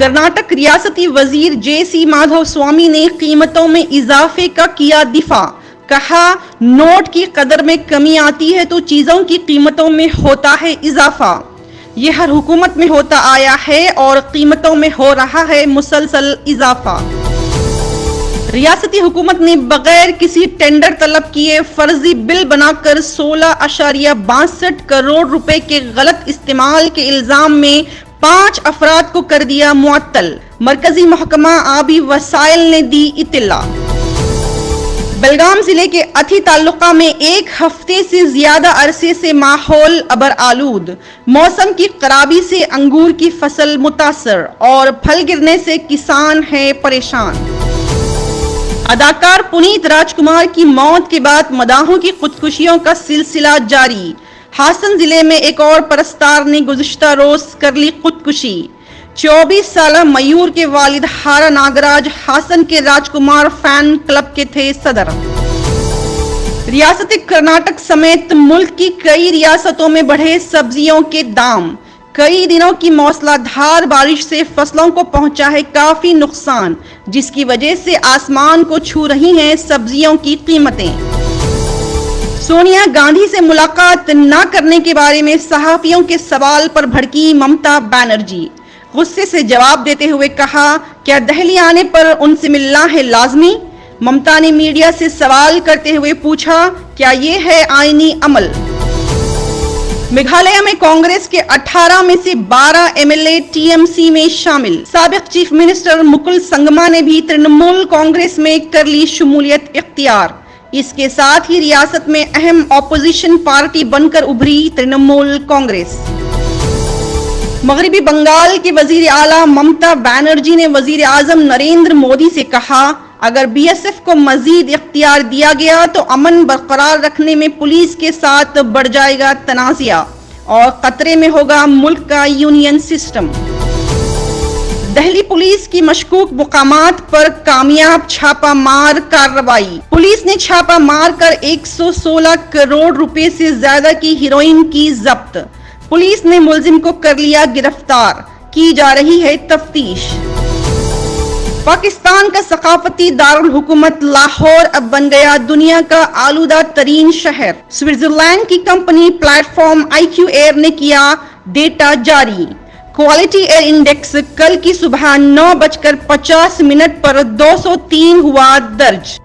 کرناٹک ریاستی وزیر جے سی مادھو سوامی نے قیمتوں میں اضافے کا کیا دفاع، کہا نوٹ کی قدر میں کمی آتی ہے تو چیزوں کی قیمتوں میں ہوتا ہے اضافہ، یہ ہر حکومت میں ہوتا آیا ہے اور قیمتوں میں ہو رہا ہے مسلسل اضافہ۔ ریاستی حکومت نے بغیر کسی ٹینڈر طلب کیے فرضی بل بنا کر 16.62 کروڑ روپے کے غلط استعمال کے الزام میں 5 افراد کو کر دیا معطل، مرکزی محکمہ آبی وسائل نے دی اطلاع۔ بیلگام ضلع کے اتھی تعلقہ میں 1 ہفتے سے زیادہ عرصے سے ماحول ابر آلود، موسم کی خرابی سے انگور کی فصل متاثر اور پھل گرنے سے کسان ہیں پریشان۔ اداکار پنیت راج کمار کی موت کے بعد مداحوں کی خودکشیوں کا سلسلہ جاری، ہاسن ضلع میں ایک اور پرستار نے گزشتہ روز کر لی خودکشی۔ 24 سالہ میور کے والد ہارا ناگراج ہاسن کے راج کمار فین کلب کے تھے صدر۔ ریاست کرناٹک سمیت ملک کی کئی ریاستوں میں بڑھے سبزیوں کے دام، کئی دنوں کی موسلا دھار بارش سے فصلوں کو پہنچا ہے کافی نقصان، جس کی وجہ سے آسمان کو چھو رہی ہیں سبزیوں کی قیمتیں۔ سونیا گاندھی سے ملاقات نہ کرنے کے بارے میں صحافیوں کے سوال پر بھڑکی ممتا بنرجی، غصے سے جواب دیتے ہوئے کہا کیا دہلی آنے پر ان سے ملنا ہے لازمی؟ ممتا نے میڈیا سے سوال کرتے ہوئے پوچھا کیا یہ ہے آئینی عمل؟ میگھالیہ میں کانگریس کے 18 میں سے 12 MLA ٹی ایم سی میں شامل، سابق چیف منسٹر مکل سنگما نے بھی ترنمول کانگریس میں کر لی شمولیت اختیار۔ اس کے ساتھ ہی ریاست میں اہم اپوزیشن پارٹی بن کر ابھری ترنمول کانگریس۔ مغربی بنگال کے وزیر اعلیٰ ممتا بنرجی نے وزیر اعظم نریندر مودی سے کہا اگر BSF کو مزید اختیار دیا گیا تو امن برقرار رکھنے میں پولیس کے ساتھ بڑھ جائے گا تنازعہ اور خطرے میں ہوگا ملک کا یونین سسٹم۔ دہلی پولیس کی مشکوک مقامات پر کامیاب چھاپہ مار کارروائی، پولیس نے چھاپہ مار کر 116 کروڑ روپے سے زیادہ کی ہیروئن کی ضبط، پولیس نے ملزم کو کر لیا گرفتار، کی جا رہی ہے تفتیش۔ پاکستان کا ثقافتی دارالحکومت لاہور اب بن گیا دنیا کا آلودہ ترین شہر، سوئٹزرلینڈ کی company plate form IQ Air نے کیا ڈیٹا جاری، کوالٹی ایئر انڈیکس کل کی صبح 9:50 پر 203 ہوا درج۔